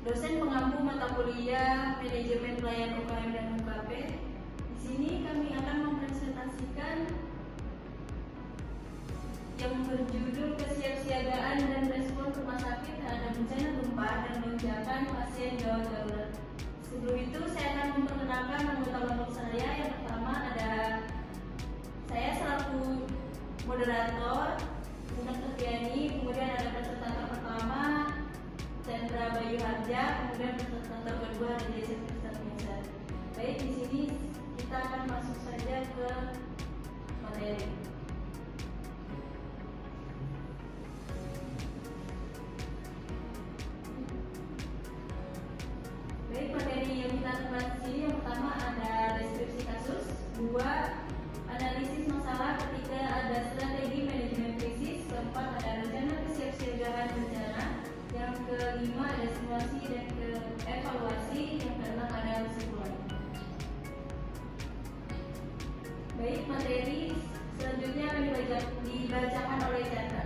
dosen pengampu mata kuliah Manajemen Pelayanan UKM dan UKP. Di sini kami akan mempresentasikan yang berjudul Kesiapsiagaan dan Respon Rumah Sakit terhadap bencana gempa dan lonjakan pasien gawat darurat. Sebelum itu saya akan memperkenalkan anggota kelompok saya. Yang pertama ada saya selaku moderator, Bunda Setiani, kemudian ada presentator pertama Chandra Bayu Harja, kemudian presentator kedua ada Jason Kristiansa. Baik, di sini kita akan masuk saja ke materi. Baik, materi yang kita bahas di sini yang pertama ada deskripsi kasus, dua analisis masalah ketika ada strategi manajemen krisis, keempat ada rencana kesiapsiagaan bencana, yang kelima ada simulasi dan evaluasi, yang keenam ada kesimpulan. Baik, materi selanjutnya akan dibacakan oleh Chandra.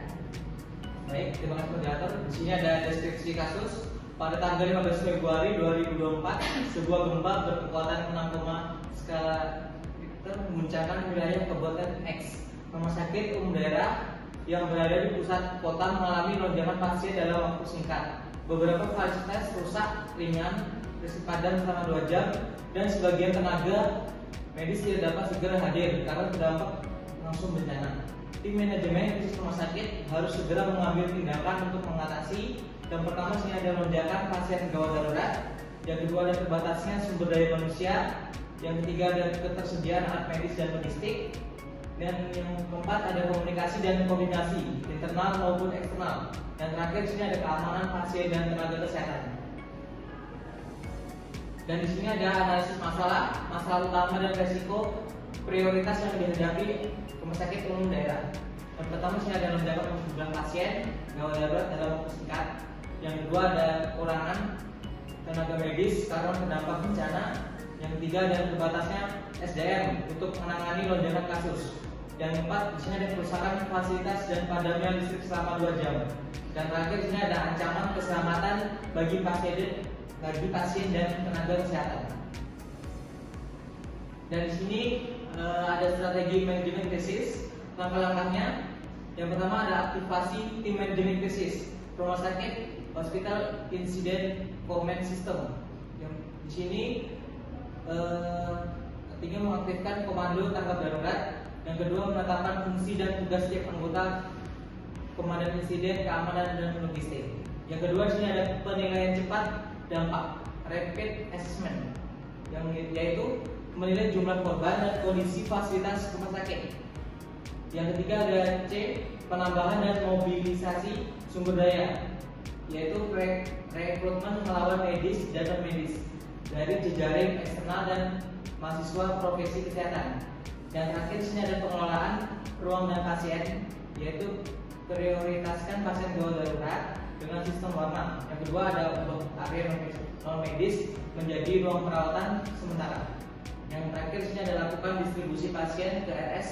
Baik, terima kasih moderator. Di sini ada deskripsi kasus. Pada tanggal 15 Februari 2024, sebuah gempa berkekuatan 6, skala Richter mengguncangkan wilayah Kabupaten X. Rumah sakit umum daerah yang berada di pusat kota mengalami lonjakan pasien dalam waktu singkat. Beberapa fasilitas rusak ringan, listrik padam selama 2 jam, dan sebagian tenaga medis tidak dapat segera hadir karena terdampak langsung bencana. Tim manajemen krisis rumah sakit harus segera mengambil tindakan untuk mengatasi. Yang pertama, sini ada lonjakan pasien gawat darurat. Yang kedua, ada terbatasnya sumber daya manusia. Yang ketiga, ada ketersediaan alat medis dan logistik. Dan yang keempat, ada komunikasi dan koordinasi internal maupun eksternal. Dan terakhir, sini ada keamanan pasien dan tenaga kesehatan. Dan di sini ada analisis masalah utama dan resiko prioritas yang dihadapi rumah sakit umum daerah. Yang pertama, sini ada lonjakan jumlah pasien gawat darurat dalam waktu singkat. Yang kedua, ada kekurangan tenaga medis karena terdampak bencana. Yang ketiga, ada terbatasnya SDM untuk menangani lonjakan kasus. Yang keempat, di sini ada kerusakan fasilitas dan padamnya listrik selama 2 jam. Dan terakhir, di sini ada ancaman keselamatan bagi pasien dan tenaga kesehatan. Dan di sini ada strategi manajemen krisis. Langkah-langkahnya, yang pertama ada aktivasi tim manajemen krisis rumah sakit Hospital Incident Command System. Yang di sini ketiga, mengaktifkan komando tanggap darurat. Yang kedua, menetapkan fungsi dan tugas setiap anggota komandan insiden, keamanan dan logistik. Yang kedua, di sini ada penilaian cepat dampak rapid assessment, yang yaitu menilai jumlah korban dan kondisi fasilitas rumah sakit. Yang ketiga, ada C, penambahan dan mobilisasi sumber daya, yaitu rekrutmen melawan medis dan non-medis dari jejaring eksternal dan mahasiswa profesi kesehatan. Dan terakhir, di sini ada pengelolaan ruang dan pasien, yaitu prioritaskan pasien gawat darurat dengan sistem warna. Yang kedua, ada untuk area non-medis menjadi ruang perawatan sementara. Yang terakhir, di sini ada lakukan distribusi pasien ke RS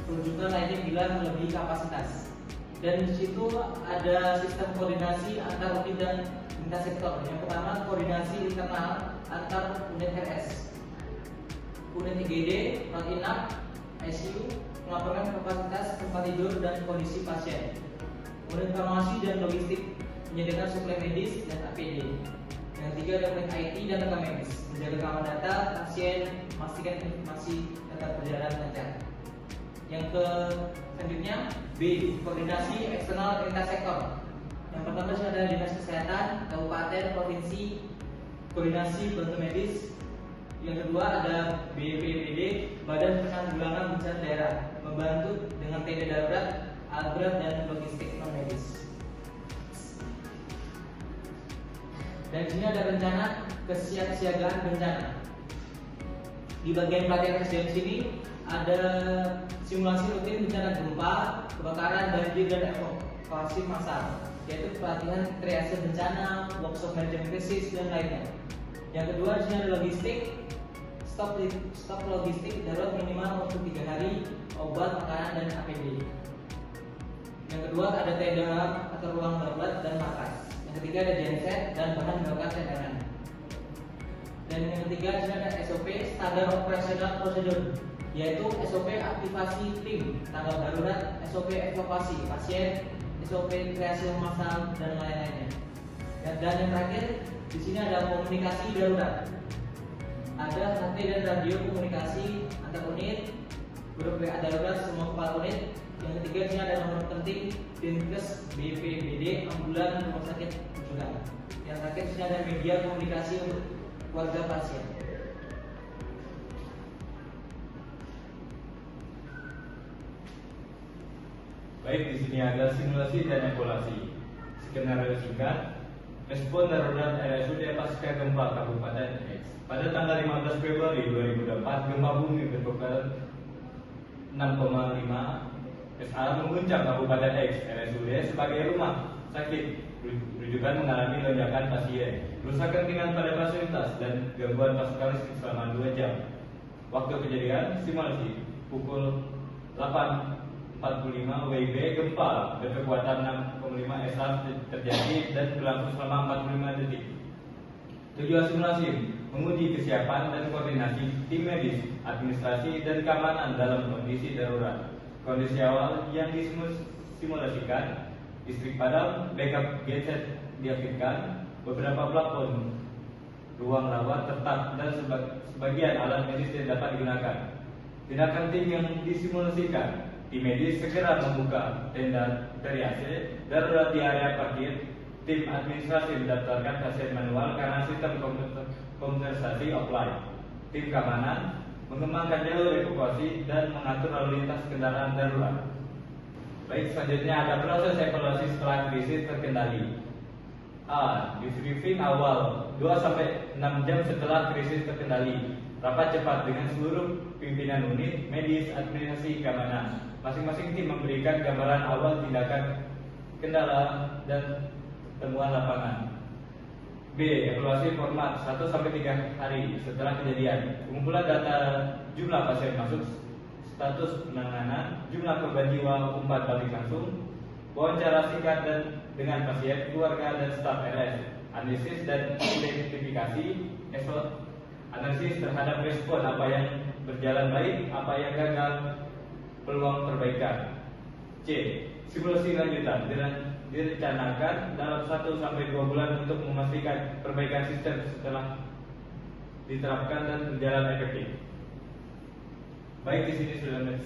rujukan lainnya bila melebihi kapasitas. Dan di situ ada sistem koordinasi antar unit dan lintas sektor. Yang pertama, koordinasi internal antar unit RS, unit IGD, rawat inap, ICU, melaporkan kapasitas tempat tidur dan kondisi pasien. Unit farmasi dan logistik, menyediakan suplai medis dan APD. Yang ketiga, ada unit IT dan rekam medis, menjaga keamanan data pasien, memastikan informasi tetap berjalan lancar. Yang selanjutnya, B, koordinasi eksternal lintas sektor. Yang pertama, ada dinas kesehatan, kabupaten, provinsi, koordinasi bantu medis. Yang kedua, ada BPBD, Badan Penanggulangan Bencana Daerah, membantu dengan tenda darurat, alat berat dan logistik non medis. Dan di sini ada rencana kesiapsiagaan bencana. Di bagian pelatihan SDM sini ada simulasi rutin bencana gempa, kebakaran, banjir, dan evakuasi massal, yaitu pelatihan triase bencana, workshop manajemen krisis, dan lainnya. Yang kedua, di sini ada logistik, stok logistik darurat minimal untuk 3 hari, obat, makanan, dan APD. Yang kedua, ada tenda atau ruang darurat dan markas. Yang ketiga ada genset dan bahan bakar cadangan. Dan yang ketiga di sini ada SOP standar operasional prosedur, yaitu SOP aktivasi tim tanggap darurat, SOP evakuasi pasien, SOP triase massal dan lain-lainnya. Dan yang terakhir di sini ada komunikasi darurat. Ada HT dan radio komunikasi antar unit, grup WA darurat semua kepala unit. Yang ketiga di sini ada nomor penting Dinkes, BPBD, ambulan, rumah sakit rujukan. Yang terakhir di sini ada media komunikasi untuk keluarga pasien. Baik, di sini ada simulasi dan evaluasi. Skenario singkat. Respon darurat RSUD pasca gempa Kabupaten X. Pada tanggal 15 Februari 2024, gempa bumi berkekuatan 6,5 SA mengguncang Kabupaten X. RSUD sebagai rumah sakit rujukan mengalami lonjakan pasien, kerusakan ringan pada fasilitas dan gangguan pasukan listrik selama 2 jam. Waktu kejadian simulasi pukul 8.45 WIB, gempa berkekuatan 6,5 SA terjadi dan berlangsung selama 45 detik. Tujuan simulasi menguji kesiapan dan koordinasi tim medis, administrasi dan keamanan dalam kondisi darurat. Kondisi awal yang disimulasikan: listrik padam, backup genset diaktifkan, beberapa plafon ruang rawat tetap dan sebagian alat medis tidak dapat digunakan. Tindakan tim yang disimulasikan: tim medis segera membuka tenda triase darurat di area parkir. Tim administrasi mendaftarkan pasien manual karena sistem kompensasi offline. Tim keamanan mengembangkan jalur evakuasi dan mengatur lalu lintas kendaraan darurat. Baik, selanjutnya ada proses evaluasi setelah krisis terkendali. A. Debriefing awal 2-6 jam setelah krisis terkendali. Rapat cepat dengan seluruh pimpinan unit, medis, administrasi, keamanan. Masing-masing tim memberikan gambaran awal tindakan, kendala, dan temuan lapangan. B. Evaluasi format 1-3 hari setelah kejadian. Pengumpulan data jumlah pasien masuk, status penanganan, jumlah korban jiwa, umpan balik langsung, wawancara singkat dan dengan pasien, keluarga dan staf RS, analisis dan identifikasi, analisis terhadap respon, apa yang berjalan baik, apa yang gagal, peluang perbaikan. C. Simulasi lanjutan direncanakan dalam 1-2 bulan untuk memastikan perbaikan sistem setelah diterapkan dan berjalan efektif. Baik, di sini sudah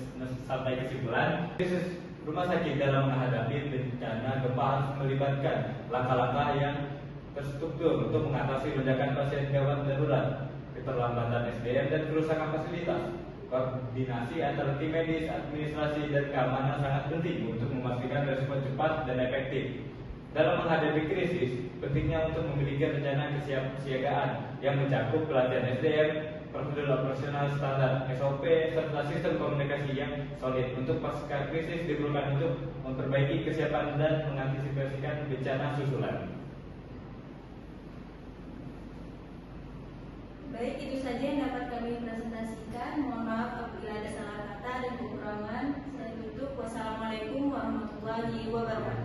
sampai kesimpulan. Krisis rumah sakit dalam menghadapi bencana gempa harus melibatkan langkah-langkah yang terstruktur untuk mengatasi lonjakan pasien gawat darurat, keterlambatan SDM dan kerusakan fasilitas. Koordinasi antara tim medis, administrasi, dan keamanan sangat penting untuk memastikan respon cepat dan efektif. Dalam menghadapi krisis, pentingnya untuk memiliki rencana kesiapsiagaan yang mencakup pelatihan SDM, prosedur operasional standar SOP, serta sistem komunikasi yang solid. Untuk pasca krisis diperlukan untuk memperbaiki kesiapan dan mengantisipasikan bencana susulan. Baik, itu saja yang dapat kami presentasikan. Mohon maaf apabila ada salah kata dan kekurangan. Saya tutup. Wassalamualaikum warahmatullahi wabarakatuh.